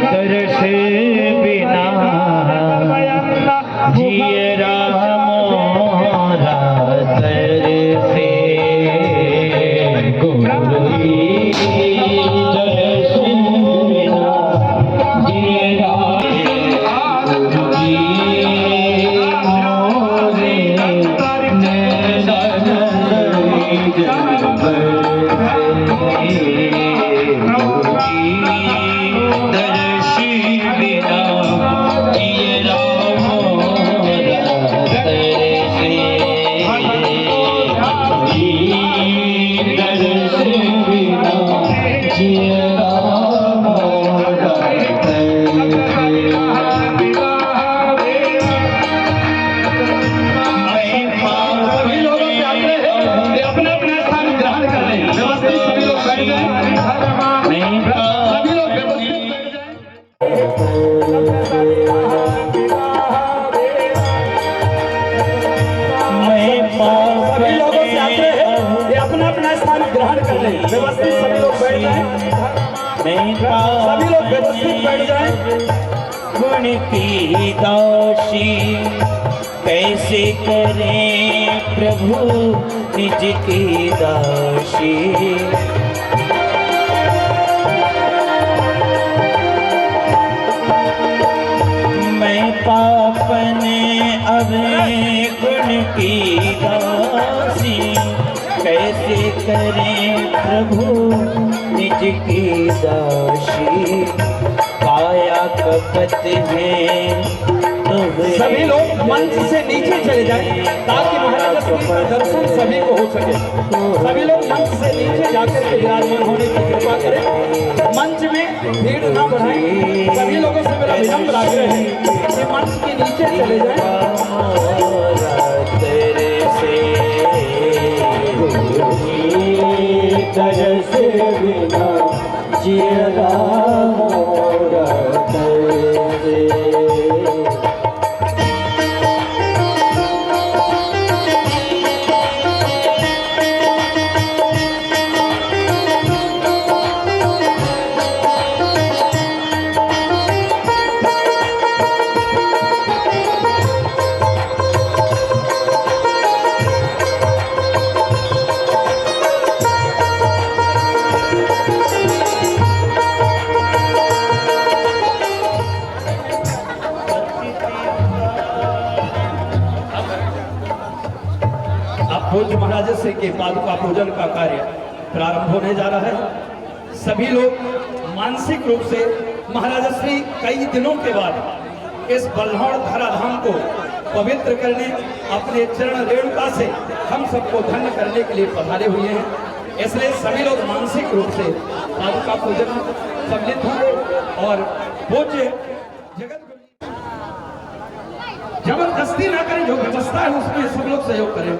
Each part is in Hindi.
तरस बिना जियरा मोरा तरसे गुरु की तरस बिना जियरा गुरु की मोरे नैना व्यवस्थित सभी लोग बैठ जाएं। सभी लोग व्यवस्थित बैठ जाएं। गुण की दासी कैसे करें प्रभु निज की दासी। मैं पापन अब गुण की दासी कैसे करें प्रभु निज की दासी। काया कपट है तो सभी लोग मंच से नीचे चले जाएं ताकि महाराज का दर्शन सभी को हो सके। सभी लोग मंच से नीचे जाकर के विराजमान होने की कृपा करें। मंच में भीड़ ना बढ़ाएं। सभी लोगों से मेरा विनम्र आग्रह है कि मंच के नीचे चले जाएं। तरस बिना जियरा मोरा तरसे। पूज्य महाराज श्री के पादुका पूजन का कार्य प्रारंभ होने जा रहा है। सभी लोग मानसिक रूप से महाराज श्री कई दिनों के बाद इस बल्लौड़ धराधाम को पवित्र करने अपने चरण रेणुका से हम सबको धन्य करने के लिए पधारे हुए हैं। इसलिए सभी लोग मानसिक रूप से पादुका पूजन में सम्मिलित होंगे और पूज्य जगत जबरदस्ती ना करें, जो व्यवस्था है उसमें सब लोग सहयोग करें।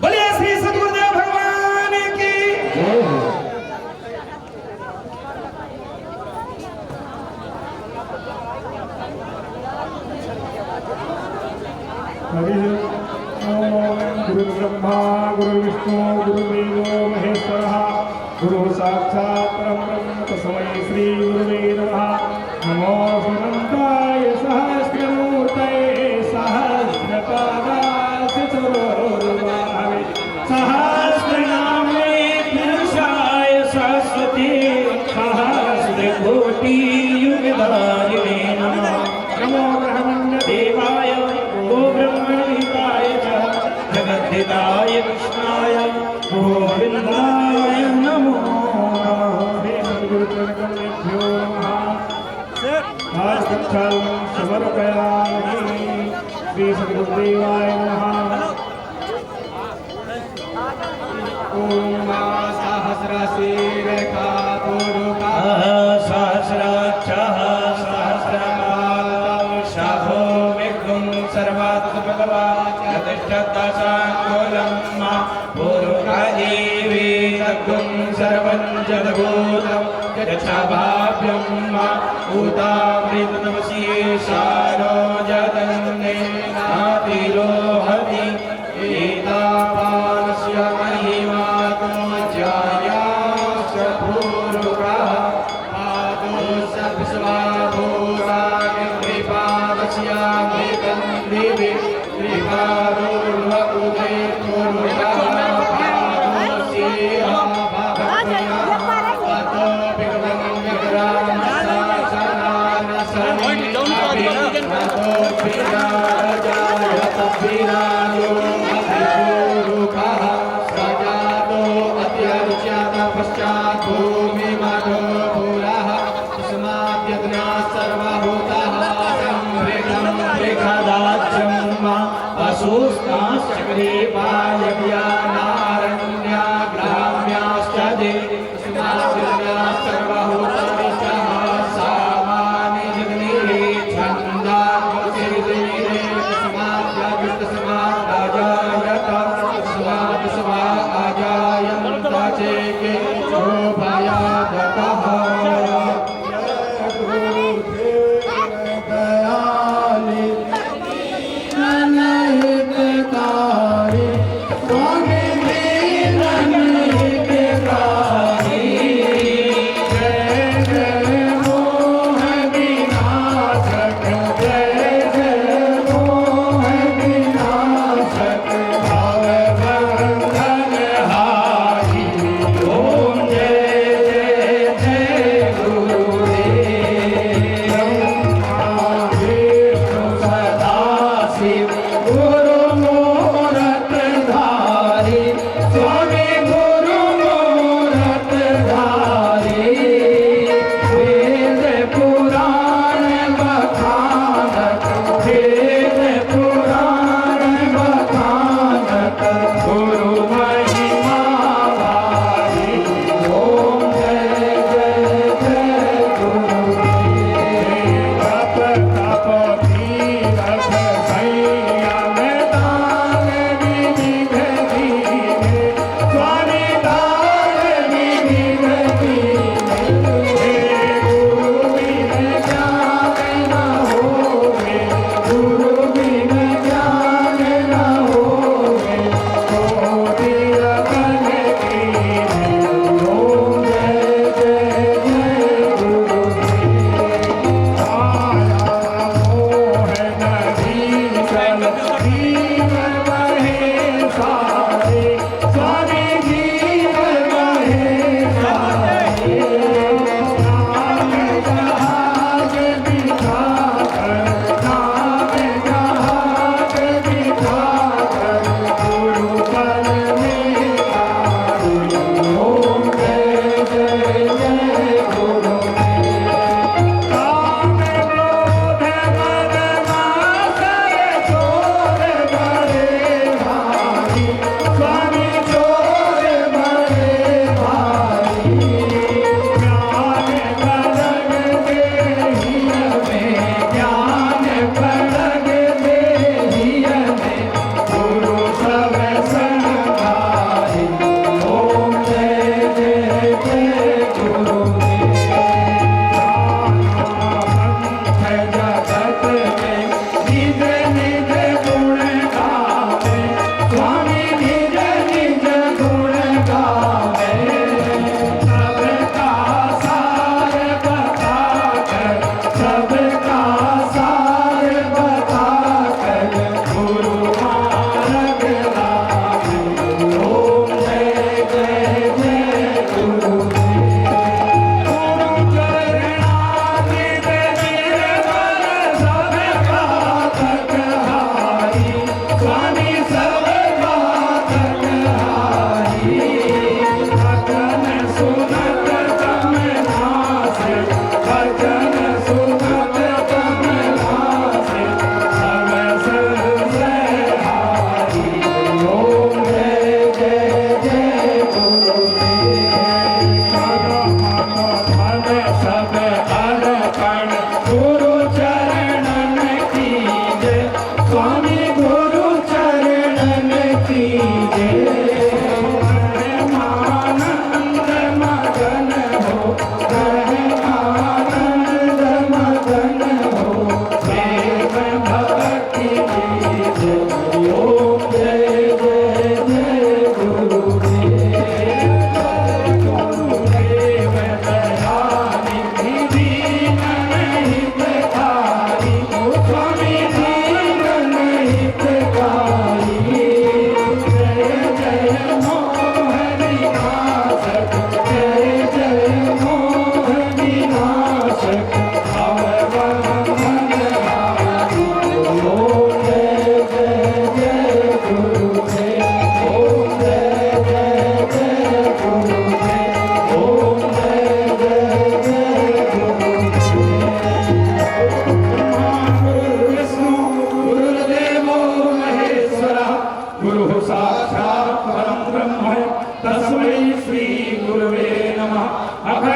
बोलिए श्री सद्गुरुदेव भगवान की गुरु ब्रह्मा गुरु विष्णु गुरुदेवो महेश्वरः गुरु साक्षात् परब्रह्म तस्मै श्री गुरुवे नमः। नमो सुनन्ताय सहस्रमूर्तये सहस्रपादाय चतुर्बाहवे सहस्रनामे पुरुषाय सरस्वती सहस्रकोटि युगधारिणे नमः। नमो ब्रह्मण्यदेवाय गो ब्रह्मणिताय च जगद्धिताय कृष्णाय गोविन्दाय नमो नमः। सद्गुरुचरणकमलेभ्यो नमः। समर्पयामि। श्री सद्गुरुदेवाय नमः। ओम सहस्रशीर्षा पुरुषा सहस्राक्षः सहस्रपादौ शाभो विघ्नं सर्वात्मभगवान् प्रतिष्ठत्तासाङ्कुलं पुरुषायेवेदग्गं सर्वं जगद्भूतं यच्छाभाव्यं भूतामृतमशीशारो जगन्नेनातिरोहति एतावानस्य महिमा विराजो अभिपूरुकः सजातो अत्यर्च्यात पश्चात् भूमिमानो मूलः तस्माद्यज्ञा सर्वभूताः सम्भृतं बृहदाच्यं वा पशुस्ताश्चक्रीपायव्यानारण्या ग्राम्याश्च दे तस्माद्यज्ञा सर्वभूताः सामानि जगनिरे छन्दागतिरिरे तस्माद्यजुस्तस्मादाजायत तस्माद् आजायन्त चेके शोभयादतः दयालि ननहितकारी स्वामी ननहितकारी जय जय मोह विनाशक जय जय मोह विनाशक भव बंधन हारी ओ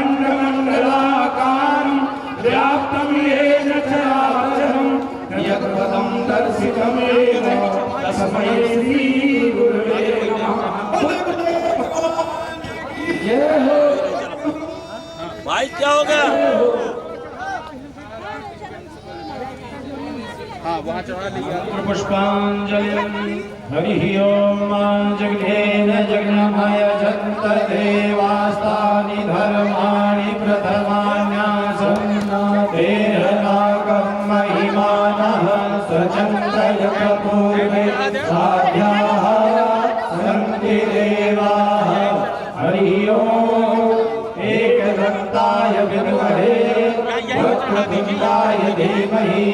खण्डमण्डलाकारं व्याप्तं येन चराचरं यत्पदं दर्शितमेव तस्मै श्रीगुरुवे नमः। जय हो। भाई क्या होगा? पुष्पांजलिं हरिः ओम जगदेन जगन्मय जगत देवास्तानि धर्माणि प्रथमान्यासन्नादेहनागं महिमानः स्वचन्द्रयक पूर्वे साध्याः सन्ति देवाः। हरिः ओम एकदन्ताय विद्महे वक्रतुण्डाय धीमहि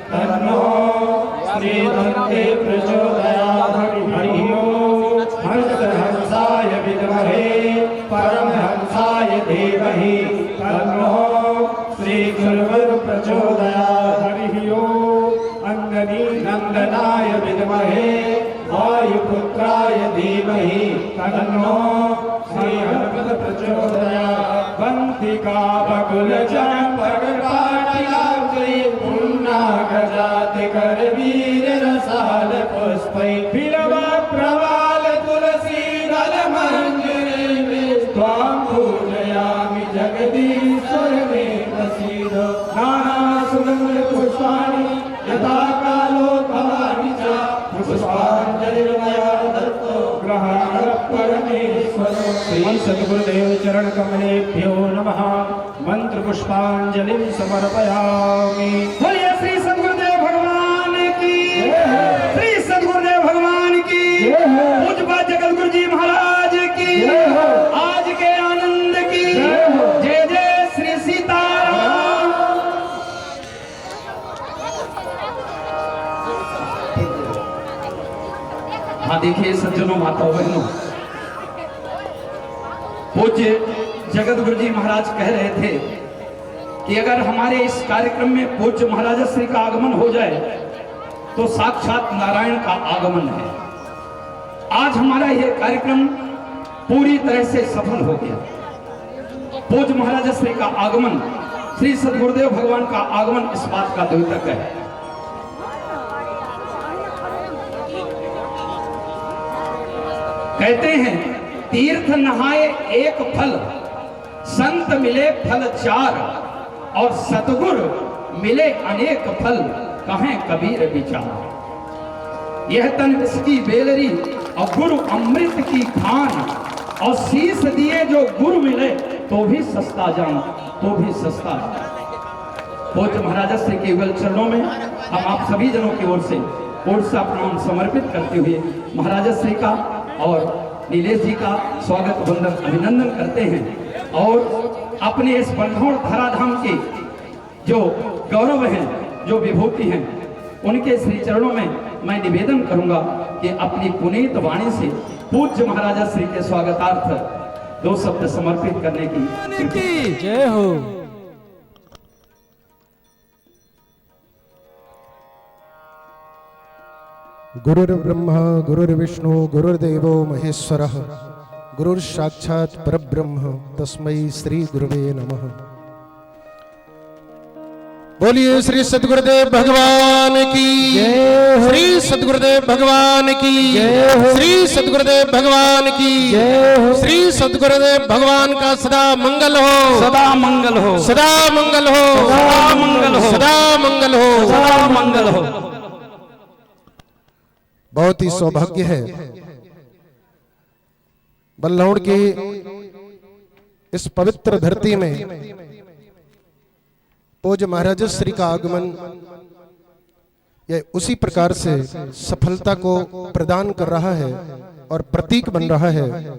तन्नो श्रीदन्ते प्रचोदयात्। हरिः ओम हंसाय विद्महे परमहंसाय धीमहि तन्नो श्रीगुरुर् प्रचोदयात्। हरिः ओम अंगनी नंदनाय विद्महे वायुपुत्राय धीमहि तन्नो श्रीहनुमत् प्रचोदयात्। वन्तिका बकुलचम्पकपाटिला गजाति कर वीर रसाल पुष्पै बिलवा प्रवाल तुलसी दल मंजरी में त्वां पूजयामि जगदीश्वर में प्रसीद। नाना सुगंध पुष्पाणि यथा कालो भवानि च पुष्पांजलिर्मया दत्तो ग्रहाण परमेश्वर। श्री सद्गुरुदेव चरण कमलेभ्यो नमः। मंत्र पुष्पांजलिं समर्पयामि। बोलिए श्री सद्गुरुदेव भगवान की, श्री सद्गुरुदेव भगवान की, पूज्य जगतगुरु जी महाराज की, आज के आनंद की जय जय श्री सीताराम। हाँ देखिए सज्जनों माताओं बहनों, पूज्य जगतगुरु जी महाराज कह रहे थे कि अगर हमारे इस कार्यक्रम में पूज्य महाराज श्री का आगमन हो जाए तो साक्षात नारायण का आगमन है। आज हमारा यह कार्यक्रम पूरी तरह से सफल हो गया। पूज्य महाराज श्री का आगमन, श्री सद्गुरुदेव भगवान का आगमन इस बात का द्योतक है। कहते हैं तीर्थ नहाए एक फल, संत मिले फल चार, और सतगुरु मिले अनेक फल, कहें कबीर विचार। यह तन इसकी बेलरी और गुरु अमृत की खान, और शीश दिए जो गुरु मिले तो भी सस्ता जान, तो भी सस्ता जान। पूज्य महाराज श्री के युगल चरणों में हम आप सभी जनों की ओर से कोटसा प्रणाम समर्पित करते हुए महाराज श्री का और नीलेश जी का स्वागत वंदन अभिनंदन करते हैं। और अपने इस बल्लौर धराधाम के जो गौरव हैं, जो विभूति हैं, उनके श्री चरणों में मैं निवेदन करूंगा कि अपनी पुनीत वाणी से पूज्य महाराजा श्री के स्वागतार्थ दो शब्द समर्पित करने की जय हो। गुरुर्ब्रह्मा गुरुर्विष्णु गुरुर्देवो महेश्वरः, गुरुर्साक्षात् परब्रह्म तस्मै श्री गुरुवे नमः। बोलिए श्री सद्गुरुदेव भगवान की, श्री सद्गुरुदेव भगवान की, श्री सद्गुरुदेव भगवान की, श्री सद्गुरुदेव भगवान का सदा मंगल हो, सदा मंगल हो, सदा मंगल हो, सदा मंगल हो, सदा मंगल हो, सदा मंगल हो। बहुत ही सौभाग्य है बल्लौर की इस पवित्र धरती में पूज्य महाराज श्री का आगमन यह उसी प्रकार से सफलता को प्रदान कर रहा है और प्रतीक बन रहा है।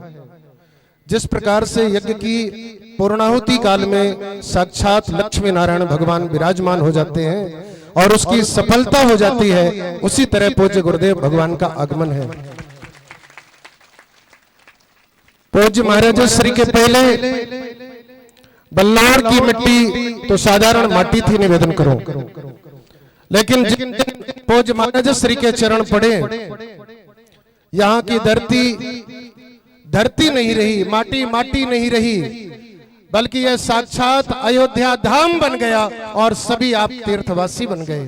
जिस प्रकार से यज्ञ की पूर्णाहुति काल में साक्षात लक्ष्मी नारायण भगवान विराजमान हो जाते हैं और उसकी सफलता हो जाती है, उसी तरह पूज्य गुरुदेव भगवान का आगमन है। पूज्य महाराज श्री के पहले बल्लौर की मिट्टी तो साधारण माटी थी, निवेदन करो, लेकिन जिन पूज्य महाराज श्री के चरण पड़े, यहाँ की धरती धरती नहीं रही, माटी माटी नहीं रही, बल्कि यह साक्षात अयोध्या धाम बन गया और सभी आप तीर्थवासी बन गए।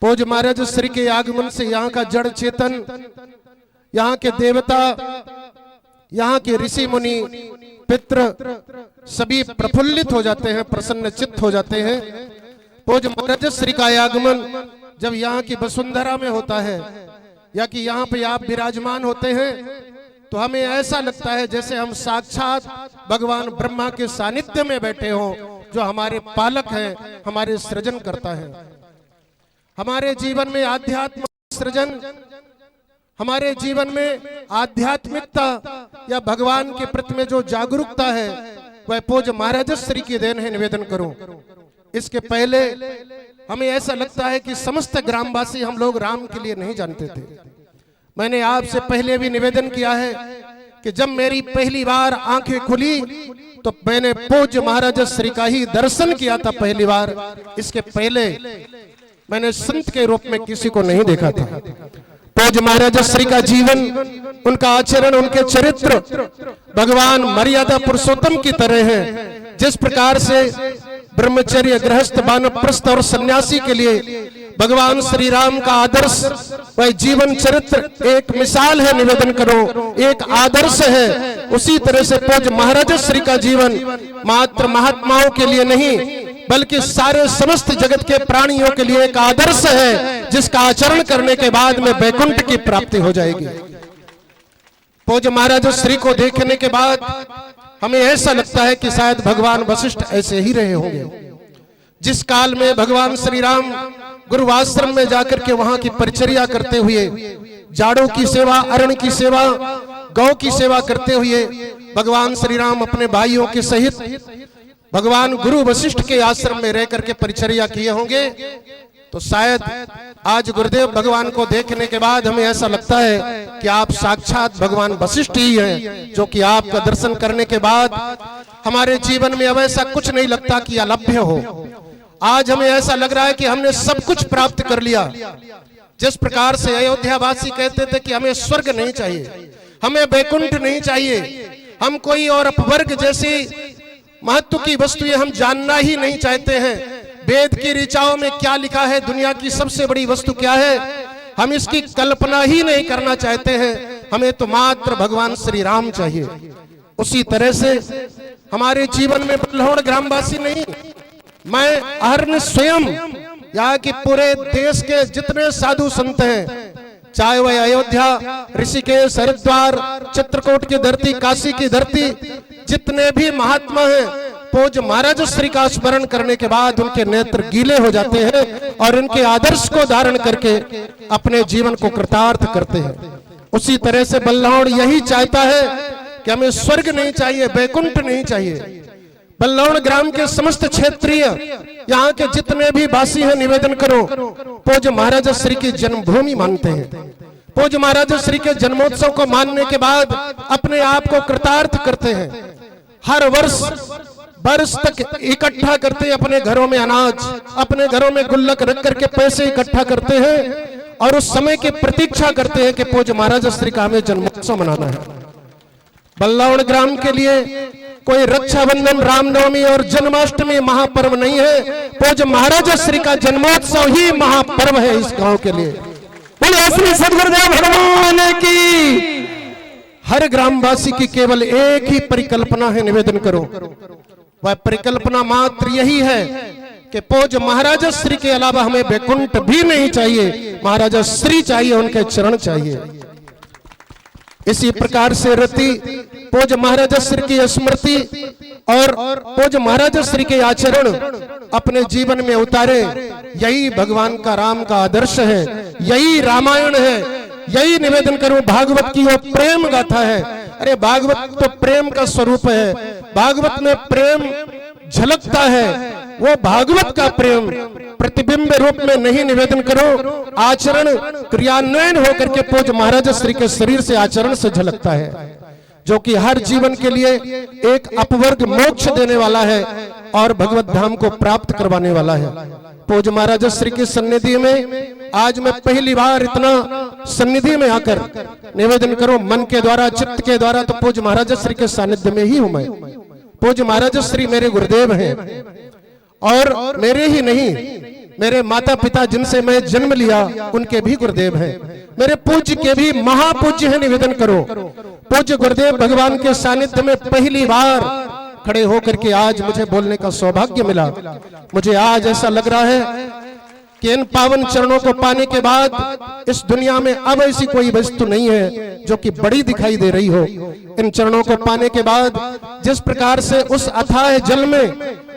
पूज्य महाराज श्री के आगमन से यहाँ का जड़ चेतन, यहाँ के देवता, यहाँ के ऋषि मुनि, पितृ सभी प्रफुल्लित हो जाते हैं, प्रसन्न चित्त हो जाते हैं। पूज्य महाराज श्री का आगमन जब यहाँ की वसुंधरा में होता है या कि यहाँ पे आप विराजमान होते हैं तो हमें ऐसा लगता है जैसे हम साक्षात भगवान ब्रह्मा के सानिध्य में बैठे हों, जो हमारे पालक हैं, हमारे सृजन करता है। हमारे जीवन में आध्यात्म सृजन, हमारे जीवन में आध्यात्मिकता या भगवान के प्रति में जो जागरूकता है वह पूज्य महाराज श्री की देन है। निवेदन करूं, इसके पहले हमें ऐसा लगता है कि समस्त ग्रामवासी हम लोग राम के लिए नहीं जानते थे। मैंने आपसे पहले भी निवेदन किया है कि जब मेरी पहली बार आंखें खुली तो मैंने पूज्य महाराज श्री का ही दर्शन किया था पहली बार। इसके पहले मैंने संत के रूप में किसी को नहीं देखा था। पूज्य महाराज श्री का जीवन, उनका आचरण, उनके चरित्र भगवान मर्यादा पुरुषोत्तम की तरह है। जिस प्रकार से ब्रह्मचर्य, गृहस्थ, वानप्रस्थ और सन्यासी के लिए भगवान श्री राम का आदर्श, वह जीवन चरित्र एक मिसाल है, निवेदन करो, एक आदर्श है। उसी तरह से पूज्य महाराज श्री का जीवन मात्र महात्माओं के लिए नहीं बल्कि सारे समस्त जगत के प्राणियों के लिए एक आदर्श है, जिसका आचरण करने के बाद में वैकुंठ की प्राप्ति हो जाएगी। पूज्य महाराज श्री को देखने के बाद हमें ऐसा लगता है कि शायद भगवान वशिष्ठ ऐसे ही रहे होंगे। जिस काल में भगवान श्री राम गुरुआश्रम में जाकर के वहां की परिचर्या करते हुए, जाड़ों की सेवा, अरण्य की सेवा, गौ की सेवा करते हुए भगवान श्री राम अपने भाइयों के सहित भगवान गुरु वशिष्ठ के आश्रम में रह करके परिचर्या किए होंगे, तो शायद आज गुरुदेव भगवान को देखने के बाद हमें ऐसा लगता है कि आप साक्षात भगवान वशिष्ठ ही हैं, जो कि आपका दर्शन करने के बाद हमारे जीवन में अब ऐसा कुछ नहीं लगता कि अलभ्य हो। आज हमें ऐसा लग रहा है कि हमने सब कुछ प्राप्त कर लिया। जिस प्रकार से अयोध्यावासी कहते थे कि हमें स्वर्ग नहीं चाहिए, हमें वैकुंठ नहीं चाहिए, हम कोई और अपवर्ग जैसी महत्व की वस्तुएं हम जानना ही नहीं चाहते हैं। वेद की ऋचाओं में क्या लिखा है, दुनिया की सबसे बड़ी वस्तु क्या है, हम इसकी कल्पना ही नहीं करना चाहते हैं। हमें तो मात्र भगवान श्री राम चाहिए। उसी तरह से हमारे जीवन में बल्लौड़ ग्रामवासी नहीं, मैं अहर्निश स्वयं यहाँ की पूरे देश के जितने साधु संत हैं, चाहे वह अयोध्या, ऋषिकेश, हरिद्वार, चित्रकूट की धरती, काशी की धरती, जितने भी महात्मा हैं, पूज्य महाराज श्री का स्मरण करने के बाद उनके नेत्र गीले हो जाते हैं और उनके आदर्श को धारण करके अपने जीवन को कृतार्थ करते हैं। उसी तरह से बल्लौड़ यही चाहता है कि हमें स्वर्ग नहीं चाहिए, वैकुंठ नहीं चाहिए। बल्लौड़ ग्राम के समस्त क्षेत्रीय, यहाँ के जितने भी वासी हैं, निवेदन करो, पूज्य महाराज श्री की जन्मभूमि मानते हैं। पूज्य महाराज श्री के जन्मोत्सव को मानने के बाद अपने आप को कृतार्थ करते हैं। हर वर्ष तक इकट्ठा करते हैं, अपने घरों में अनाज, अपने घरों में गुल्लक रख करके पैसे इकट्ठा करते हैं और उस समय की प्रतीक्षा करते हैं कि पूज्य महाराज श्री का हमें जन्मोत्सव मनाना है। बल्लौड़ ग्राम के लिए कोई रक्षाबंधन, रामनवमी और जन्माष्टमी महापर्व नहीं है, पूज्य महाराज श्री का जन्मोत्सव ही महापर्व है इस गांव के लिए। बोले श्री सद्गुरुदेव भगवान की। हर ग्रामवासी की केवल एक ही परिकल्पना है, निवेदन करो, वह परिकल्पना मात्र यही है कि पूज्य महाराज श्री के अलावा हमें वैकुंठ भी नहीं चाहिए, महाराज श्री चाहिए, उनके चरण चाहिए। इसी प्रकार से रति पूज्य महाराज श्री की स्मृति और पूज्य महाराज श्री के आचरण अपने जीवन में उतारे, यही भगवान का राम का आदर्श है, यही रामायण है, यही निवेदन करूं भागवत की वो प्रेम गाथा है। अरे भागवत तो प्रेम का स्वरूप है, भागवत में प्रेम झलकता है, वो भागवत का प्रेम प्रतिबिंब रूप में नहीं, निवेदन करो आचरण क्रियान्वयन होकर के पूज्य महाराज श्री के शरीर से आचरण से झलकता है, जो कि हर जीवन के लिए एक अपवर्ग मोक्ष देने वाला है और भगवत धाम को प्राप्त करवाने वाला है। पूज्य महाराज श्री की सन्निधि में आज मैं पहली बार इतना सन्निधि में आकर निवेदन करूं मन के द्वारा, चित्त के द्वारा, तो पूज्य महाराज श्री के सानिध्य में ही हूं मैं। पूज्य महाराज श्री मेरे गुरुदेव हैं और मेरे ही नहीं, मेरे माता पिता जिनसे मैं जन्म लिया उनके भी गुरुदेव हैं, मेरे पूज्य के भी महापूज्य हैं। निवेदन करो, पूज्य गुरुदेव भगवान के सानिध्य में पहली बार खड़े होकर के आज मुझे बोलने का सौभाग्य मिला। मुझे आज ऐसा लग रहा है कि इन पावन चरणों को पाने के बाद इस दुनिया में अब ऐसी कोई वस्तु नहीं है जो कि बड़ी दिखाई दे रही हो। इन चरणों को पाने के बाद जिस प्रकार से उस अथाह जल में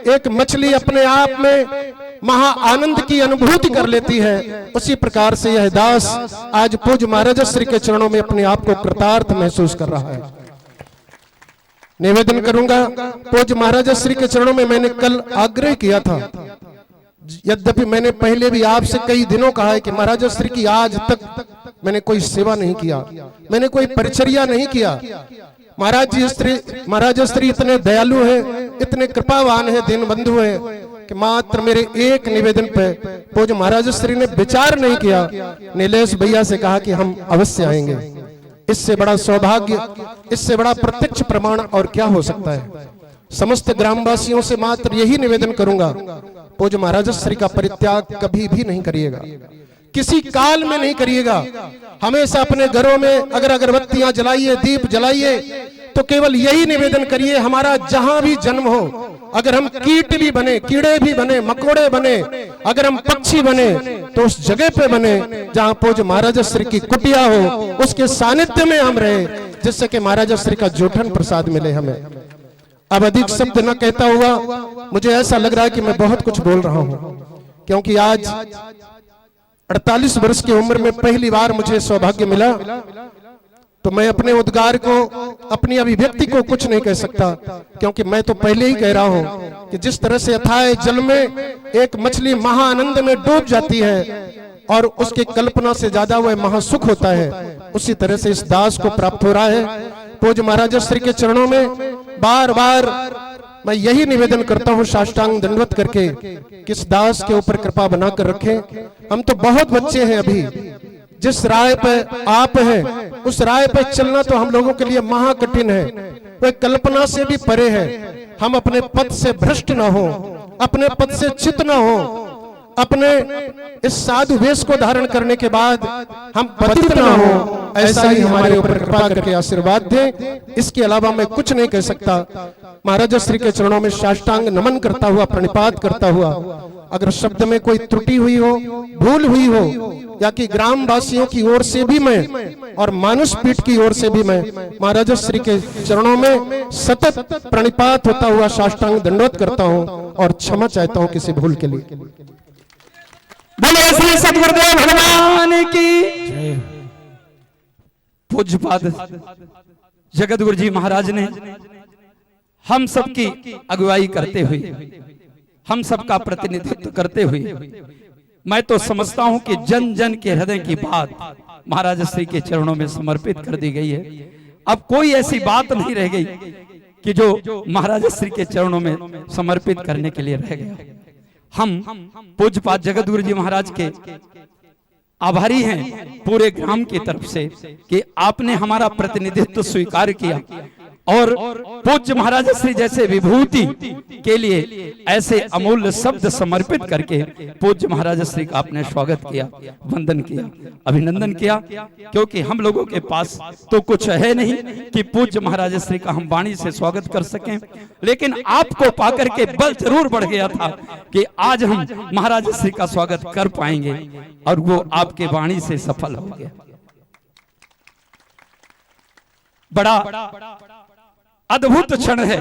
एक मछली अपने आप में महा आनंद की अनुभूति कर लेती है, उसी प्रकार से यह दास आज पूज्य महाराज श्री के चरणों में अपने आप को कृतार्थ महसूस कर रहा है। निवेदन करूंगा, पूज्य महाराज श्री के चरणों में मैंने कल आग्रह किया था, यद्यपि मैंने पहले भी आपसे कई दिनों कहा है कि महाराज श्री की आज तक मैंने कोई सेवा नहीं किया, मैंने कोई परिचर्या नहीं किया। महाराज श्री इतने दयालु हैं, इतने कृपावान हैं, दीन बंधु हैं कि मात्र मेरे एक निवेदन पे पूज्य महाराज श्री ने विचार नहीं किया, नीलेश भैया से कहा कि हम अवश्य आएंगे। इससे बड़ा सौभाग्य, इससे बड़ा प्रत्यक्ष प्रमाण और क्या हो सकता है। समस्त ग्रामवासियों से मात्र यही निवेदन करूंगा, पूज्य महाराज श्री का परित्याग कभी भी नहीं करिएगा, किसी काल में नहीं करिएगा। हमेशा अपने घरों में अगर अगरबत्तियां जलाइए, दीप जलाइए, तो केवल यही निवेदन करिए, हमारा जहां भी जन्म हो, अगर हम कीट भी बने, कीड़े भी बने, मकोड़े बने, अगर हम पक्षी बने, तो उस जगह पे बने जहां पूज्य महाराज श्री की कुटिया हो, उसके सानिध्य में हम रहे, जिससे कि महाराज श्री का जूठन प्रसाद मिले हमें। अब अधिक शब्द न कहता हुआ मुझे ऐसा लग रहा है कि मैं बहुत कुछ बोल रहा हूं, क्योंकि आज 48 वर्ष की उम्र में पहली बार मुझे सौभाग्य मिला, तो मैं अपने उद्गार को, अपनी अभिव्यक्ति को कुछ नहीं कह सकता, क्योंकि मैं तो पहले ही कह रहा हूं कि जिस तरह से अथाह जल में एक मछली महाआनंद में डूब जाती है और उसकी कल्पना से ज्यादा वह महासुख होता है, उसी तरह से इस दास को प्राप्त हो रहा है। पूज्य महाराज श्री के चरणों में बार बार मैं यही निवेदन करता हूं, साष्टांग दंडवत करके, किस दास के ऊपर कृपा बनाकर रखें। हम तो बहुत बच्चे हैं अभी, जिस राह पे आप हैं उस राह पे चलना तो हम लोगों के लिए महा कठिन है, वह कल्पना से भी परे है। हम अपने पथ से भ्रष्ट ना हो, अपने पथ से च्युत ना हो, अपने इस साधु वेश को धारण करने के बाद हम पतित ना हो, ऐसा ही हमारे ऊपर कृपा करके आशीर्वाद दें। इसके अलावा मैं कुछ नहीं कह सकता। महाराज श्री के चरणों में साष्टांग नमन करता हुआ, प्रणिपात करता हुआ, अगर शब्द में कोई त्रुटि हुई हो, भूल हुई हो, या कि ग्रामवासियों की ओर से भी मैं और मानुष पीठ की ओर से भी मैं महाराज श्री के चरणों में सतत प्रणिपात होता हुआ साष्टांग दंडवत करता हूं और क्षमा चाहता हूं किसी भूल के लिए। बोले श्री सतगुरुदेव भगवान की। पूज्यपाद जगत गुरु जी महाराज ने हम सबकी अगुवाई करते हुए, हम सबका प्रतिनिधित्व करते हुए, मैं तो समझता हूं कि जन जन के हृदय की बात महाराज श्री के चरणों में समर्पित कर दी गई है। अब कोई ऐसी बात नहीं रह गई कि जो महाराज श्री के चरणों में समर्पित करने के लिए रह गया। हम पूज्यपाद जगत गुरु जी महाराज के आभारी हैं पूरे ग्राम की तरफ से कि आपने हमारा प्रतिनिधित्व स्वीकार किया और पूज्य महाराज श्री जैसे विभूति के लिए ऐसे अमूल्य शब्द समर्पित करके पूज्य महाराज श्री का आपने स्वागत किया, वंदन किया, अभिनंदन किया। क्योंकि हम लोगों के पास तो कुछ है नहीं कि पूज्य महाराज श्री का हम वाणी से स्वागत कर सकें, लेकिन आपको पाकर के बल जरूर बढ़ गया था कि आज हम महाराज श्री का स्वागत कर पाएंगे, और वो आपके वाणी से सफल हो गया। बड़ा अद्भुत क्षण है।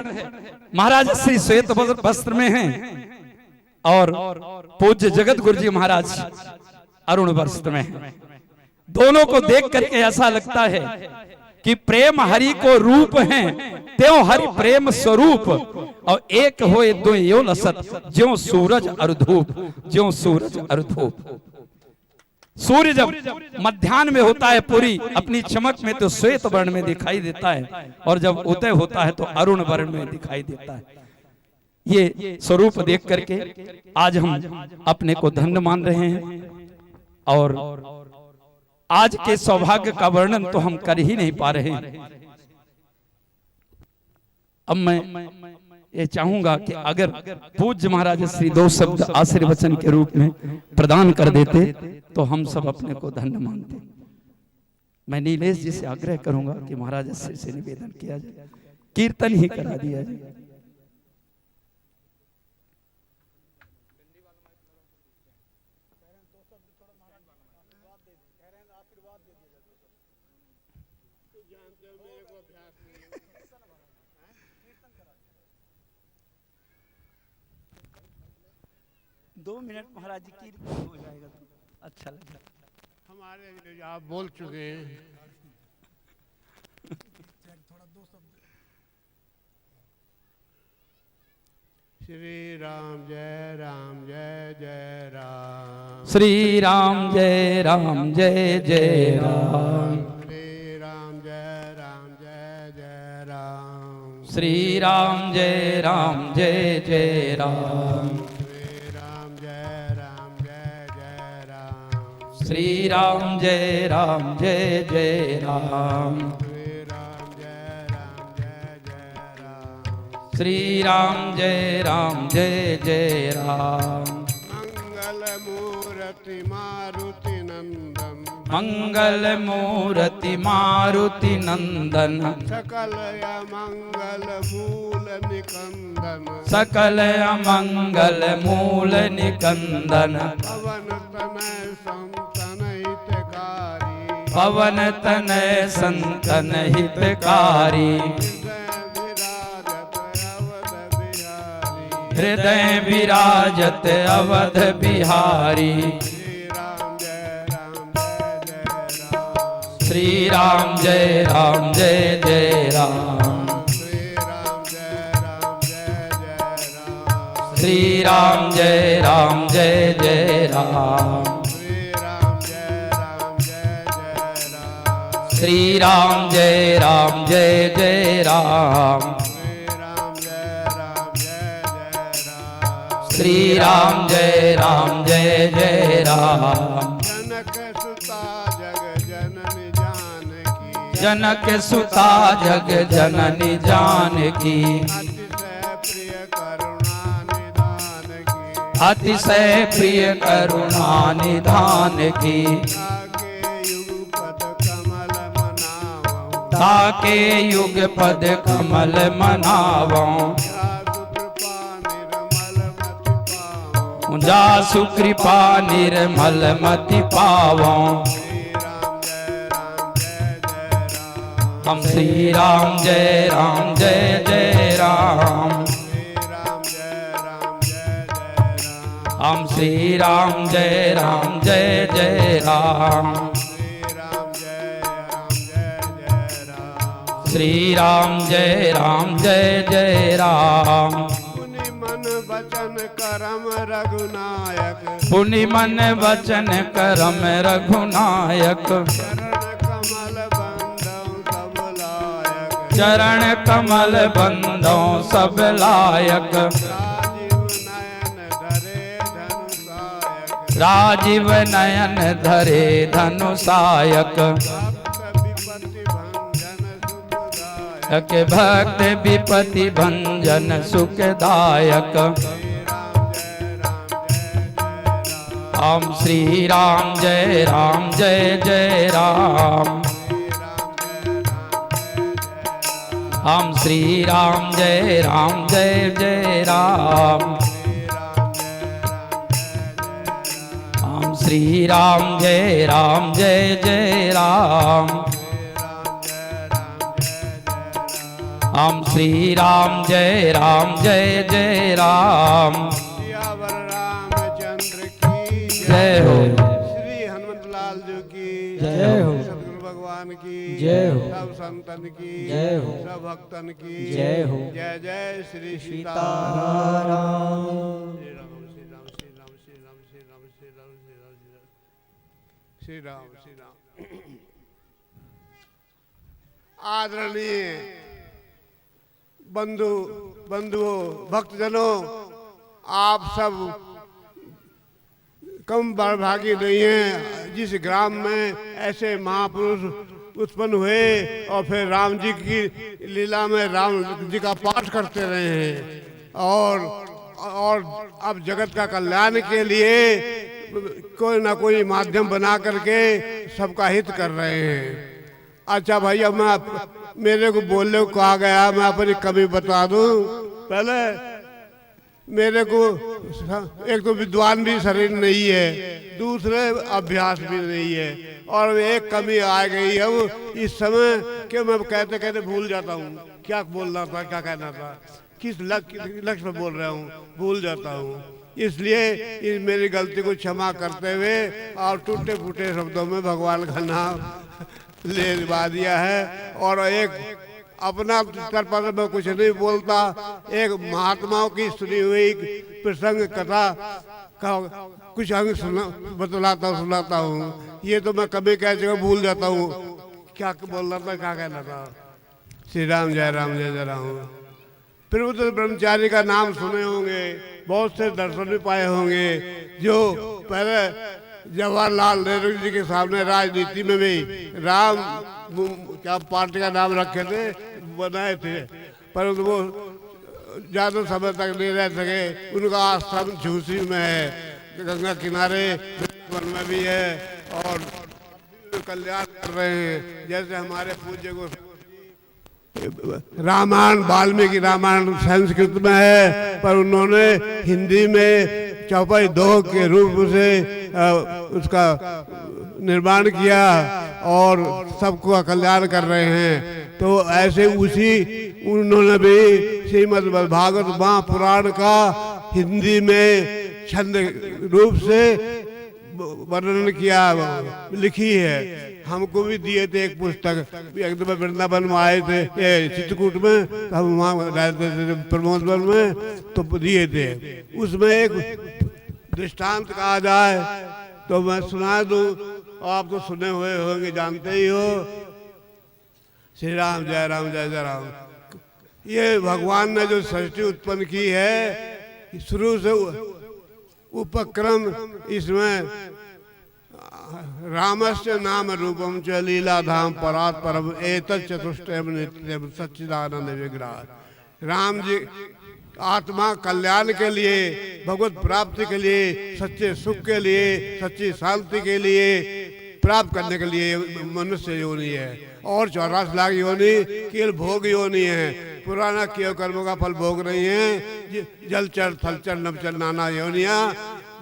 महाराज श्री श्वेत वस्त्र में हैं और पूज्य जगत गुरु जी महाराज अरुण वस्त्र में हैं। दोनों को देख करके ऐसा लगता है कि प्रेम हरि को रूप है, त्यों हरि प्रेम स्वरूप, और एक होए दो यो लसत, ज्यों सूरज और धूप, ज्यों सूरज और धूप। सूर्य जब मध्याह्न में होता है पूरी अपनी चमक में तो श्वेत वर्ण में दिखाई देता है, और जब उदय होता है तो अरुण वर्ण में दिखाई देता है। ये स्वरूप देख करके आज हम अपने को धन्य मान रहे हैं, और आज के सौभाग्य का वर्णन तो हम कर ही नहीं पा रहे हैं। अब मैं ये चाहूंगा कि अगर पूज्य महाराज श्री दो शब्द आशीर्वचन के रूप में प्रदान कर देते तो हम सब अपने को धन्य मानते। मैं नीलेश जी से आग्रह करूंगा कि महाराज श्री से निवेदन किया जाए, कीर्तन ही करा दिया जाए। दो मिनट महाराज जी कीर्तन हो जाएगा तो अच्छा लगेगा। हमारे आप बोल चुके हैं। श्री राम जय जय राम। श्री राम जय जय राम। श्री राम जय जय राम। श्री राम जय जय राम। श्री राम जय जय राम। श्री राम जय जय राम। मंगल मूर्ति मारुति नंदन। मंगल मूर्ति मारुति नंदन। सकल मंगल मूल निकंदन। सकल मंगल मूल निकंदन। पवन तनय संतन हितकारी। पवन तनय संतन हितकारी। हृदय विराजत अवध बिहारी। श्री राम जय जय राम। श्री राम जय जय राम। श्री राम जय जय राम। श्री राम जय जय राम। जनक सुता जग जननी जानकी। अतिशय प्रिय करुणा निधान की। ताके युग पद कमल मनावों। जासु कृपा निर्मल मति पावों। हम श्री राम जय जय राम। हम श्री राम जय जय राम। श्री राम जय जय राम। वचन करम रघुनायक। पुनि मन वचन करम रघुनायक। चरण कमल बंदों सब लायक। राजीव नयन धरे धनुषायक। के भक्त विपति भंजन सुखदायक। हम श्री राम जय जय राम। हम श्री राम जय जय राम। हम श्री राम जय जय राम। हम श्री राम जय जय राम। रामचंद्र की जय हो। श्री हनुमत लाल जी की जय हो। सतगुरु भगवान की जय हो। सब संतन की जय हो। सब भक्तन की जय हो। जय जय श्री सीताराम। श्री राम श्री राम श्री राम श्री राम श्री राम श्री राम श्री राम श्री राम श्री राम। आदरणीय बंधुओं भक्तजनों, आप सब कम बड़भागी नहीं हैं जिस ग्राम में ऐसे महापुरुष उत्पन्न हुए और फिर राम जी की लीला में राम जी का पाठ करते रहे हैं और अब जगत का कल्याण के लिए कोई ना कोई माध्यम बना करके सबका हित कर रहे हैं। अच्छा भाई, अब मेरे को बोलने को कहा गया, मैं अपनी कमी बता दूं। पहले मेरे को एक तो विद्वान भी शरीर नहीं है, दूसरे अभ्यास भी नहीं है, और एक कमी आ गई अब इस समय कि मैं कहते कहते भूल जाता हूँ क्या बोलना था, क्या कहना था, किस लक्ष्य में बोल रहा हूँ, भूल जाता हूँ। इसलिए इस मेरी गलती को क्षमा करते हुए और टूटे फूटे शब्दों में भगवान का नाम ले दिया है। और एक अपना तरफ से मैं कुछ नहीं बोलता, एक महात्माओं की सुनी हुई प्रसंग कथा का कुछ अंग सुनाता हूँ। ये तो मैं कभी कह जगह भूल जाता हूँ क्या बोलना था, क्या कहना था। श्री राम, जय राम, जय जय राम। प्रबुद्ध ब्रह्मचारी का नाम सुने होंगे, बहुत से दर्शन भी पाए होंगे, जो पहले जवाहरलाल नेहरू जी के सामने राजनीति में भी राम क्या पार्टी का नाम रखे थे, बनाए थे, परंतु वो ज़्यादा समय तक नहीं रह सके। उनका आश्रम झूसी में है, गंगा किनारे वन में भी है, और कल्याण कर रहे हैं। जैसे हमारे पूज्य को रामायण, वाल्मीकि रामायण संस्कृत में है, पर उन्होंने हिंदी में चौपाई 2 के रूप से उसका निर्माण किया और सबको कल्याण कर रहे हैं। तो ऐसे उसी उन्होंने भी श्रीमद् भागवत महापुराण का हिंदी में छंद रूप से वर्णन किया, लिखी है। हमको भी दिए थे एक पुस्तक, एकदम वृंदावन में आए थे, चित्रकूट में, हम वहाँ रहते थे प्रमोद वन में, तो दिए थे। उसमें एक दृष्टांत कहा जाए तो मैं सुना दूं, आप तो सुने हुए होंगे, जानते ही हो। श्री राम, जय राम, जय जय राम। ये भगवान ने जो सृष्टि उत्पन्न की है, शुरू से उपक्रम इसमें रामस्य नाम रूपम च लीला धाम परात परम एतत् चतुष्टयम नित्यम सच्चिदानंद विग्रह। राम जी आत्मा कल्याण के लिए, भगवत प्राप्ति के लिए, सच्चे सुख के लिए, सच्ची शांति के लिए प्राप्त करने के लिए मनुष्य योनि है। और 84 लाख योनि केवल भोग योनि है, पुराना किए कर्मों का फल भोग रही है। जलचर, थलचर, नभचर नाना योनिया,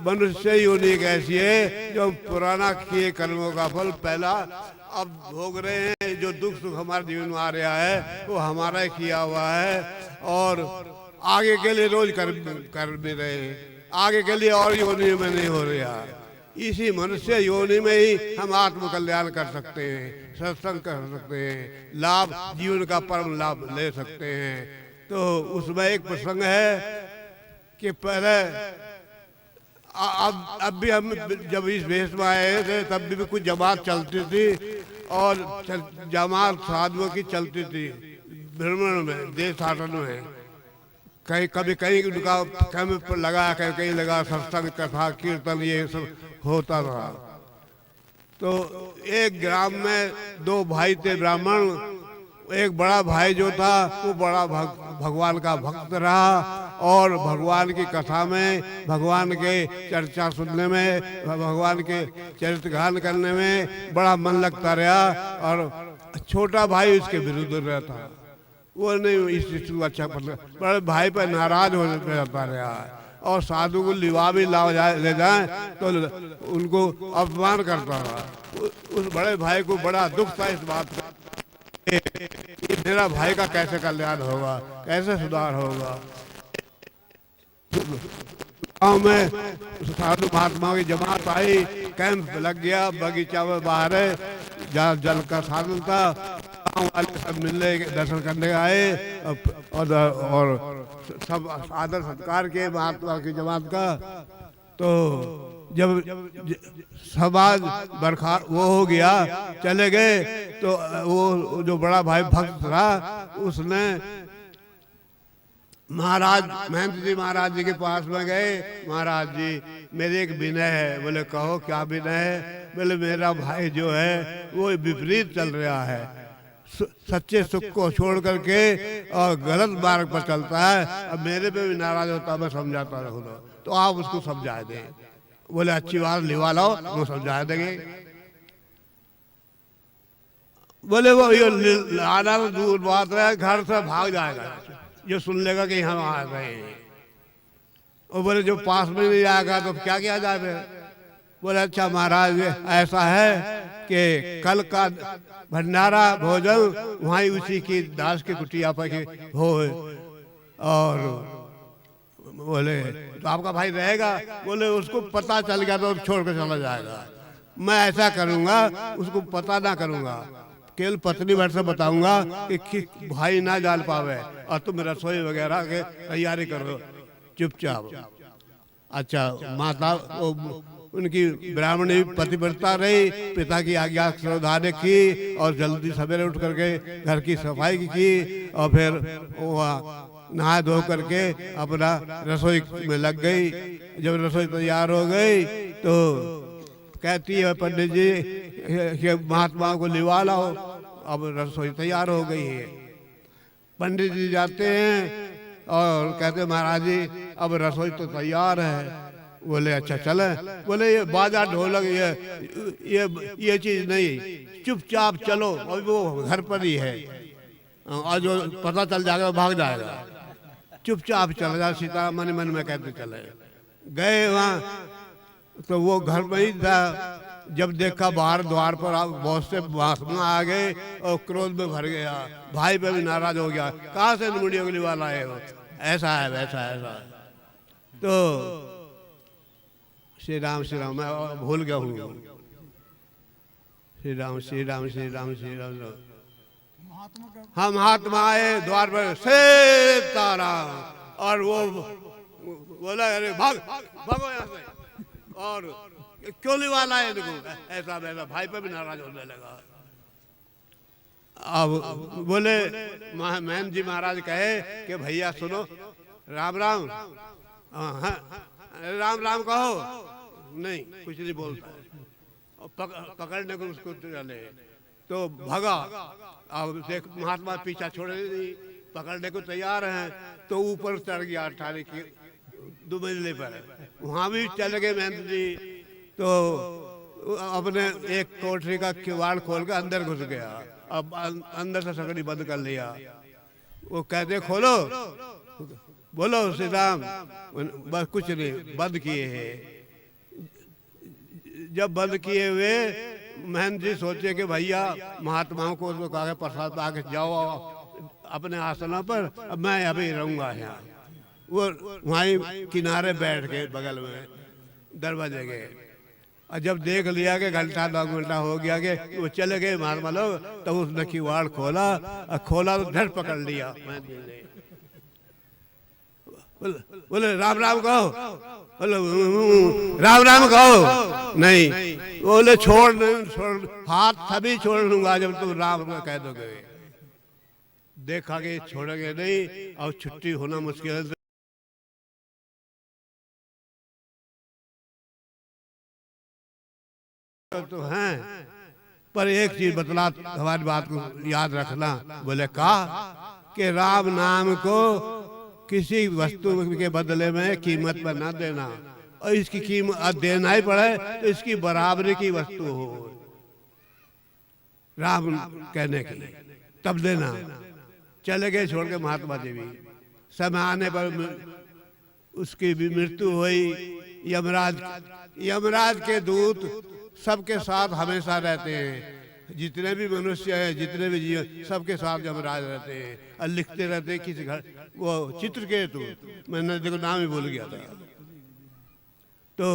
मनुष्य योनि एक ऐसी है जो पुराना किए कर्मों का फल पहला अब भोग रहे हैं। जो दुख सुख हमारे जीवन में आ रहा है वो हमारा ही किया हुआ है, और आगे के लिए रोज कर भी रहे हैं, आगे के लिए और योनि में नहीं हो रहा। इसी मनुष्य योनि में ही हम आत्म कल्याण कर सकते हैं, सत्संग कर सकते हैं, लाभ जीवन का परम लाभ ले सकते हैं। तो उसमें एक प्रसंग है कि पहले अब भी हम जब इस वेश में आए थे तब भी कुछ जमात चलती थी, और जमात साधुओं की चलती थी भ्रमण में, देश शासन में। कहीं कभी कहीं उनका कैंप पर लगा, कहीं कहीं लगा, सत्संग कथा कीर्तन ये सब होता था। तो एक ग्राम में 2 भाई थे ब्राह्मण। एक बड़ा भाई जो था वो बड़ा भगवान का भक्त रहा, और भगवान की कथा में, भगवान के चर्चा सुनने में, भगवान के चरित्र गान करने में बड़ा मन लगता रहा। और छोटा भाई उसके विरुद्ध रहता, वो नहीं इस चीज को अच्छा पसंद, बड़े भाई पर नाराज हो जाता रहा। और साधु को लिवा भी ले जाए तो उनको अपमान करता रहा। उस बड़े भाई को बड़ा दुख था इस बात का, मेरा भाई का कैसे कल्याण होगा, कैसे सुधार होगा। गाँव में साधु महात्माओं की जमात आई, कैंप लग गया, बगीचा में बाहर जहाँ जल का साधन था, गाँव वाले सब मिलने दर्शन करने आए, और सब आदर सत्कार किए महात्मा की जमात का। तो जब समाज बरखा वो हो गया, चले गए, तो वो जो बड़ा भाई भक्त था उसने महाराज महेंद्र जी महाराज जी के पास में गए। महाराज जी मेरी एक विनय है। बोले कहो क्या विनय है? बोले मेरा भाई जो है वो विपरीत चल रहा है, सच्चे सुख को छोड़ करके और गलत मार्ग पर चलता है। अब मेरे पे भी नाराज होता, मैं समझाता रहूँगा, तो आप उसको समझा दें। बोले अच्छी बात, लिवा लाओ, वो समझा देंगे। बोले वो ये आना तो दूर बात है, घर से भाग जाएगा जो सुन लेगा कि हम आ गए हैं। और बोले जो पास में नहीं आएगा तो क्या किया जाए फिर? बोले अच्छा महाराज ऐसा है कि कल का भंडारा भोजन वहीं उसी की दास की कुटिया पर हो, और बोले तो आपका भाई रहेगा? बोले उसको पता चल गया तो छोड़ कर चला जाएगा। मैं ऐसा करूंगा, उसको पता ना करूंगा, केवल पत्नी भर से बताऊंगा कि भाई ना जान पावे, और तुम रसोई वगैरह के तैयारी करो चुपचाप। अच्छा माता उनकी ब्राह्मणी पतिव्रता रही, पिता की आज्ञा श्रद्धा की और जल्दी सवेरे उठ करके घर की सफाई की, और फिर नहा धो करके अपना रसोई में लग गई। जब रसोई तैयार हो गई तो कहती है पंडित जी कि महात्मा को लिवा लाओ, अब रसोई तैयार हो गई है। पंडित जी जाते हैं और कहते महाराज जी अब रसोई तो तैयार है। बोले अच्छा चले? बोले ये बाजा ढोलक ये चीज नहीं, चुपचाप चलो, अभी वो घर पर ही है, और जो पता चल जाएगा भाग जाएगा, चुपचाप चला जा। सीता मन मन में कहते चले गए वहाँ, तो वो घर में ही था। जब देखा बाहर द्वार पर बहुत से महात्मा आ गए और क्रोध में भर गया, भाई पे भी नाराज हो गया, कहाँ से मुड़ी उंगली वाला है वो, ऐसा है वैसा है ऐसा है। तो श्री राम मैं भूल गया हूँ। श्री राम श्री राम श्री राम श्री राम। हाँ महात्मा आए द्वार पर, सीताराम, और वो बोला अरे भाग भागो यहाँ से, और क्यों नहीं वाला है देखो, ऐसा वैसा, भाई पे भी नाराज होने लगा। अब बोले महेंद्र जी महाराज कहे कि भैया सुनो, राम राम, राम राम कहो, नहीं कुछ नहीं बोलता है, और पकड़ने को उसको चले तो भगा। अब देख महात्मा पीछा छोड़े नहीं, पकड़ने को तैयार हैं, तो ऊपर चढ़ गया अठारी की 2 मंजिले पर, वहाँ भी चले गए महेंद्र जी। तो अपने एक कोठरी का किवाड़ खोल के अंदर घुस गया, अब अंदर से सकड़ी बंद कर लिया। वो कहते खोलो, बोलो श्री राम, बस कुछ नहीं, बंद किए हैं। जब बंद किए हुए महेंद्र जी सोचे कि भैया महात्माओं को तो कहा प्रसाद आके जाओ अपने आसनों पर, अब मैं अभी रहूंगा यहाँ। वो वहीं किनारे बैठ के बगल में दरवाजे गए, और जब देख लिया कि घंटा 2 घंटा हो गया कि वो चले गए महात्मा लोग, तब तो उसने किवाड़ खोला, और खोला तो धड़ पकड़ लिया। बोले राम राम कहो, बोले राम राम कहो, नहीं। बोले छोड़ हाथ तभी छोड़ लूंगा जब तुम राम कह दोगे। देखा कि छोड़ेंगे नहीं, और छुट्टी होना मुश्किल है। तो हैं, पर एक चीज बतला, हमारी बात को याद रखना। बोले कहा कि राम नाम को किसी वस्तु के बदले में कीमत पर ना देना, और इसकी कीमत देना ही पड़े तो इसकी बराबरी की वस्तु हो राम कहने की, तब देना। चले गए छोड़ के महात्मा जी भी। समय आने पर उसकी भी मृत्यु हुई। यमराज के दूत सबके साथ हमेशा रहते हैं, जितने भी मनुष्य हैं, जितने भी जीव, सबके साथ यमराज रहते हैं, और लिखते रहते हैं किसी घर, वो चित्रकेतु, मैंने देखो नाम ही भूल गया था। तो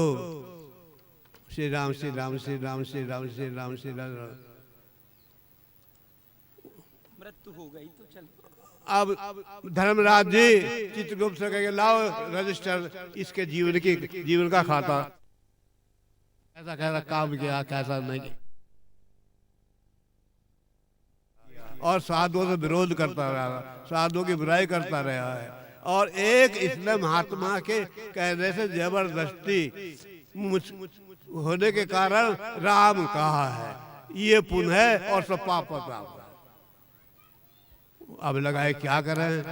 श्री राम श्री राम श्री राम श्री राम श्री राम श्री राम। मृत्यु हो गई तो चल। अब धर्मराज जी चित्रगुप्त से कहेंगे लाओ रजिस्टर, इसके जीवन का खाता, ऐसा कैसा काम किया, कैसा नहीं, और साधुओं से विरोध करता रहा, साधुओं की बुराई करता रहा है। और एक इसने महात्मा के कहने से जबरदस्ती होने के कारण राम कहा है। ये पुण्य है और सब पाप होता है। अब लगा है क्या करें,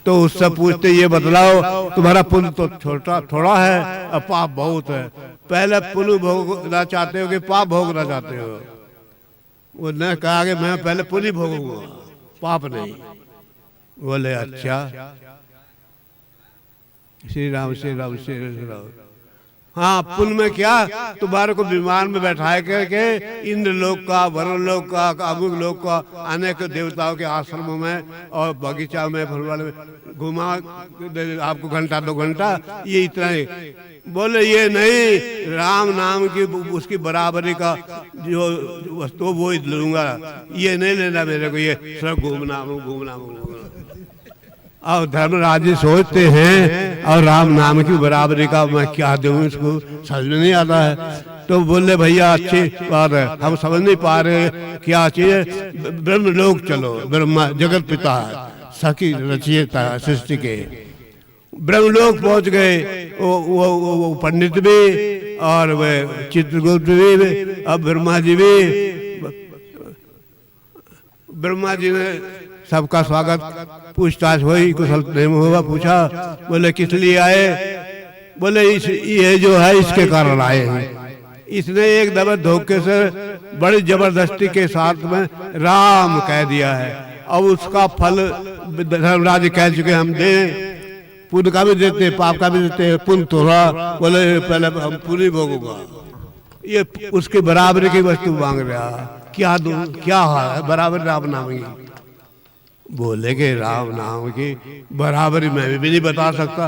तो उससे पूछते ये बतलाओ तुम्हारा पुण्य तो छोटा थोड़ा है और पाप बहुत है, पहले पुण्य भोगना चाहते हो कि पाप भोगना चाहते हो? उसने कहा कि मैं पहले पुण्य भोगूंगा, पाप नहीं। बोले अच्छा। श्री राम श्री राम श्री राम। हाँ, पुण्य में क्या, तुम्हारे को विमान में बैठाए करके इंद्र लोक का, वरुण लोक का, अमुक लोक का, अनेक देवताओं के आश्रमों में और बगीचा में फुलवाड़े में घुमा आपको घंटा 2 घंटा, ये इतना ही। बोले ये नहीं, राम नाम की उसकी बराबरी का जो वस्तु वो ही लूंगा, ये नहीं लेना मेरे को, ये सब घूमना और धर्मराज जी सोचते हैं और राम नाम की बराबरी का मैं क्या दूं, इसको समझ में नहीं आता है। तो बोले भैया अच्छी बात है, हम समझ नहीं पा रहे क्या चाहिए, ब्रह्मलोक चलो, ब्रह्मा जगत पिता है, सखी रचयिता है सृष्टि के। ब्रह्मलोक पहुंच गए, वो पंडित भी और वे चित्रगुप्त भी, अब ब्रह्मा जी भी। ब्रह्मा जी ने सबका स्वागत पूछताछ हुई, कुशल प्रेम हुआ, पूछा। बोले किस लिए आए? बोले ये जो है इसके कारण आए हैं। इसने एक दफे धोखे से बड़ी जबरदस्ती के साथ में राम कह दिया है, अब उसका फल धर्मराज कह चुके हम दे, पुण्य का भी देते पाप का भी देते, पुण्य थोड़ा। बोले पहले हम पुण्य भोगूंगा, ये उसकी बराबरी की वस्तु मांग रहा, क्या दूं, क्या है बराबर राम नाम की? बोले कि राम नाम की बराबरी मैं भी नहीं बता सकता।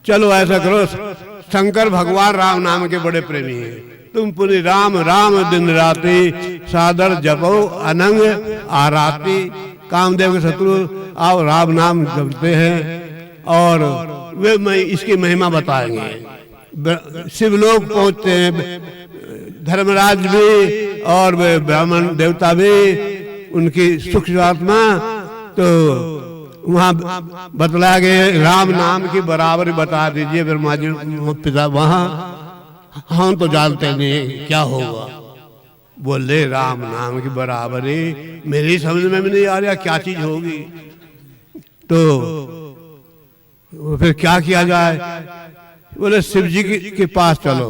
चलो ऐसा करो, शंकर भगवान राम नाम के बड़े प्रेमी हैं, तुम पूरी राम राम दिन राति सादर जपो अनंग आराती। कामदेव के शत्रु आओ राम नाम जपते हैं और वे मैं इसकी महिमा बताएंगे। शिवलोक पहुंचते हैं धर्मराज भी और वे ब्राह्मण देवता भी, उनकी सूक्ष्म आत्मा। तो वहाँ बतलाया गया राम नाम की बराबरी बता दीजिए ब्रह्मा जी पिता। वहाँ हम तो जानते नहीं क्या होगा। बोले राम नाम की बराबरी मेरी समझ में भी नहीं आ रहा क्या चीज होगी, तो फिर क्या किया जाए? बोले शिव जी के पास चलो,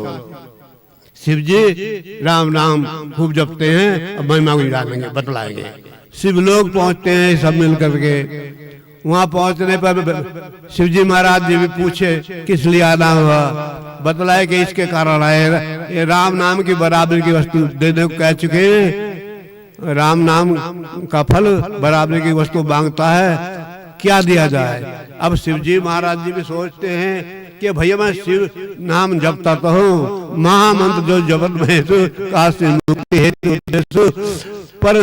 शिव जी राम नाम खूब जपते हैं, अब महिमा को जानेंगे बतलाएंगे। शिव लोग पहुंचते हैं सब मिल करके। वहां पहुंचने पर शिव जी महाराज जी भी पूछे किस लिए आना हुआ? बतलाए कि इसके कारण आए, ये राम नाम की बराबरी की वस्तु देने को कह चुके हैं। राम नाम का फल बराबरी की वस्तु मांगता है, क्या दिया जाए? अब शिव जी महाराज जी भी सोचते हैं कि भैया मैं शिव नाम जपता तो हूँ, महामंत्र जो जपत में काशी मुक्ति हेतु, पर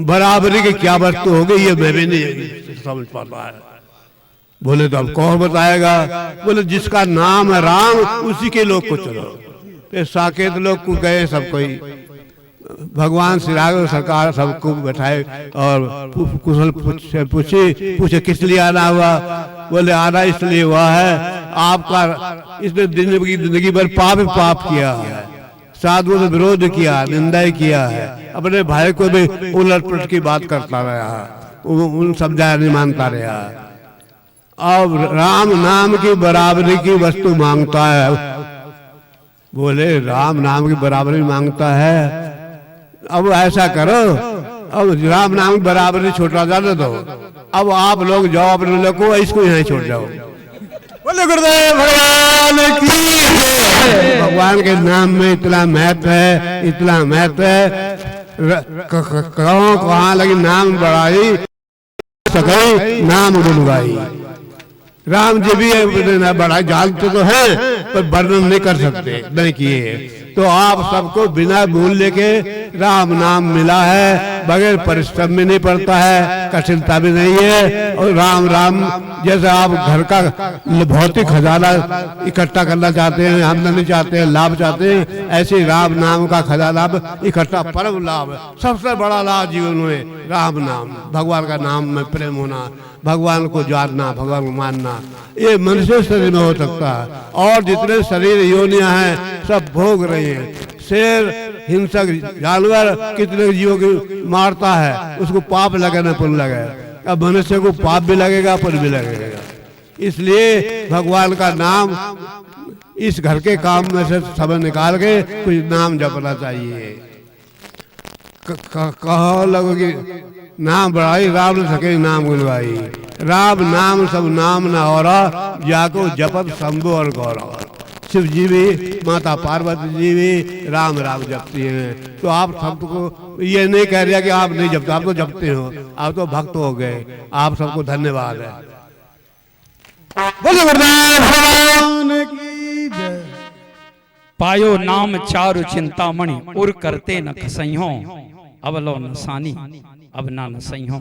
बराबरी की क्या वस्तु होगी ये मैं भी नहीं समझ पाता है। बोले तो अब कौन बताएगा? बोले जिसका नाम है राम उसी के लोग को चलो। फिर साकेत लोग को गए, सब कोई भगवान श्री राघव सरकार सबको बैठाए और कुशल पूछे किस लिए आना हुआ? बोले आना इसलिए हुआ है आपका इसने जिंदगी भर पाप किया है, साधुओं से विरोध किया, निंदा किया है, अपने भाई को भी उलट पुलट की बात करता रहा, उन समझाया नहीं मानता रहा। अब राम नाम की बराबरी की वस्तु मांगता है। बोले राम नाम की बराबरी मांगता है, अब ऐसा करो, अब राम नाम की बराबरी छोटा जाने दो, अब आप लोग जाओ अपने लोग को, इसको यहाँ छोड़ जाओ। बोले गुरुदेव भगवान की। भगवान के नाम में इतना महत्व है, इतना महत्व है। कहाँ लगी नाम बढ़ाई सके नाम गुनगाई। राम जी भी बढ़ाई जानते तो हैं पर वर्णन नहीं कर सकते, नहीं किए। तो आप सबको बिना मूल्य के राम नाम मिला है, बगैर परिश्रम भी नहीं पड़ता है, कठिनता भी नहीं है। और राम राम जैसे आप घर का भौतिक खजाना इकट्ठा करना चाहते हैं, आमदनी चाहते हैं, लाभ चाहते हैं, ऐसे राम नाम का खजाना इकट्ठा परम लाभ, सबसे बड़ा लाभ जीवन में राम नाम, भगवान का नाम में प्रेम होना, भगवान को जानना, भगवान को मानना, ये मनुष्य शरीर में हो सकता है। और जितने शरीर योनियां हैं सब भोग रही हैं। शेर, हिंसक जानवर कितने जीवों को मारता है, उसको पाप लगे न पुण्य लगे। अब मनुष्य को पाप भी लगेगा, पुण्य भी लगेगा। इसलिए भगवान का नाम इस घर के काम में से समय निकाल के कुछ नाम जपना चाहिए। कहो लगोगी नाम बढ़ाई राम न सके नाम गुनवाई, राम नाम सब नाम न और जाको जपत शंभु और गौरव। शिव जी भी, माता पार्वती जी भी राम राम जपती हैं। तो आप सबको ये नहीं कह रहा कि आप नहीं जपते, आप तो जपते हो, आप तो भक्त हो गए। आप सबको धन्यवाद है। बोलो भगवान की जय। पायो नाम चारु चिंतामणि, उर करते न खसइहो, अवलो न सानी अब ना न सही हो।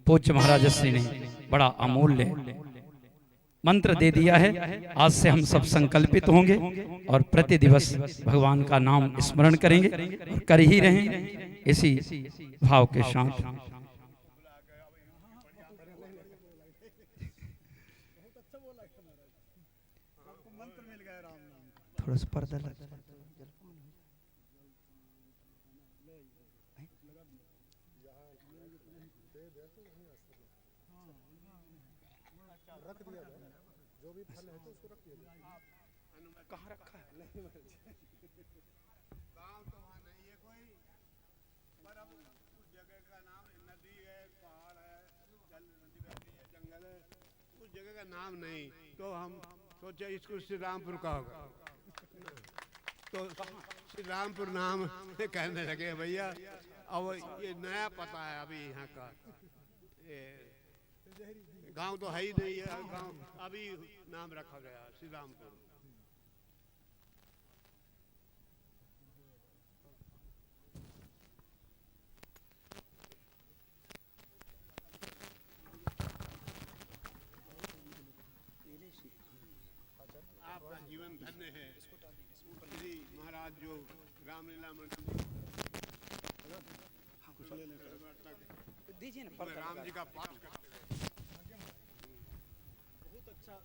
पूज्य महाराज श्री ने बड़ा अमूल्य मंत्र दे दिया है। आज से हम सब संकल्पित होंगे और प्रति दिवस भगवान का नाम स्मरण करेंगे और कर ही रहें इसी भाव के साथ। थोड़ा सा पर्दा लगा। जो भी फल है तो उसको रख दिया कहाँ रखा है? गाँव तो वहाँ नहीं है कोई, पर अब उस जगह का नाम नदी है, पहाड़ है, जल नदी बहती है, जंगल है, उस जगह का नाम नहीं, तो हम सोचे इसको श्री रामपुर का होगा। तो श्री रामपुर नाम कहने लगे भैया। अब ये नया पता है अभी यहाँ का, गांव तो है ही नहीं है, गांव अभी नाम रखा गया श्री रामपुर। आपका जीवन धन्य है। श्री महाराज जो रामलीला में दीजिए ना, राम जी का पाठ करते हैं। बहुत अच्छा।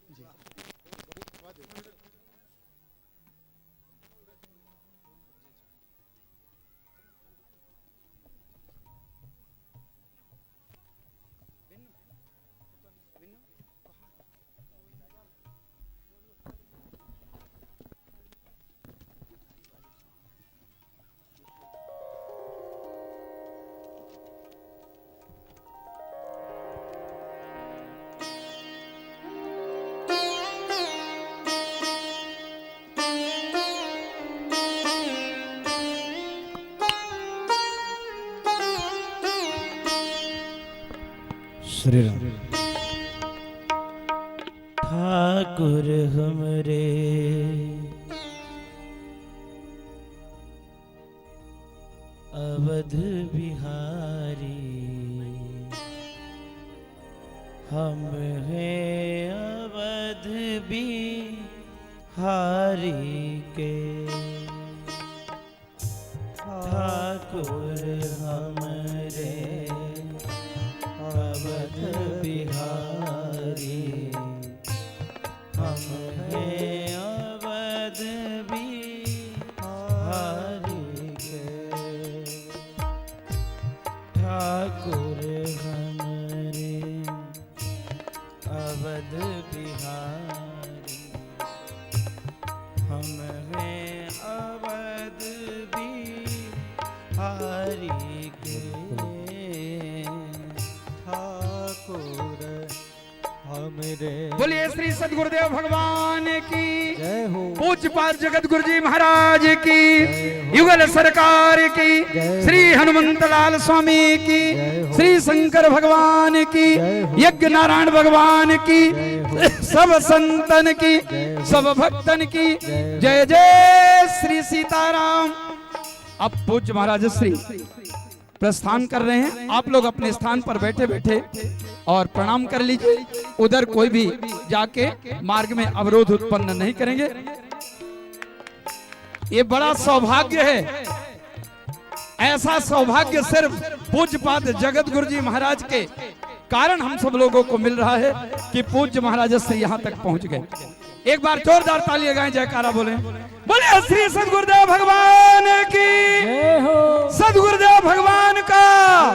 जी श्री राम। ठाकुर हमरे अवध बिहारी, हम हैं अवध बिहारी के। ठाकुर हमरे अवध बिहारी, हम हैं अवध बिहारी के। ठाकुर हमरे अवध बिहारी, हम हैं अवध बिहारी के। बोलिए श्री सदगुरुदेव भगवान की जय हो। पूज्यपाद जगत गुरु जी महाराज की, युगल सरकार की, श्री हनुमंत लाल स्वामी की, श्री शंकर भगवान की, यज्ञ नारायण भगवान की, सब संतन की, सब भक्तन की जय जय श्री सीताराम। अब पूज्य महाराज श्री प्रस्थान कर रहे हैं। आप लोग अपने स्थान पर बैठे बैठे और प्रणाम कर लीजिए। उधर कोई भी जाके मार्ग में अवरोध उत्पन्न नहीं करेंगे। ये बड़ा सौभाग्य है। ऐसा सौभाग्य सिर्फ पूज्यपाद जगत गुरु जी महाराज के कारण हम सब लोगों को मिल रहा है कि पूज्य महाराज से यहाँ तक पहुंच गए। एक बार जोरदार ताली लगाएं, जयकारा बोले। बोले श्री सदगुरुदेव भगवान की, सदगुरुदेव भगवान का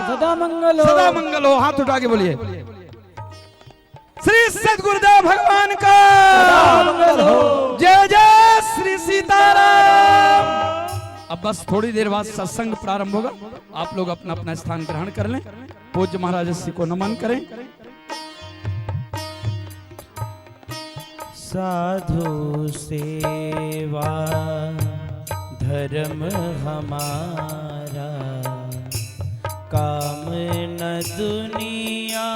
सदा मंगल हो, सदा मंगल हो। हाथ उठा के बोलिए श्री सदगुरुदेव भगवान का मंगल हो। जय जय श्री सीताराम। अब बस थोड़ी देर बाद सत्संग प्रारंभ होगा। आप लोग अपना अपना स्थान ग्रहण कर लें। पूज्य महाराज श्री को नमन करें। साधु सेवा धर्म हमारा, काम न दुनिया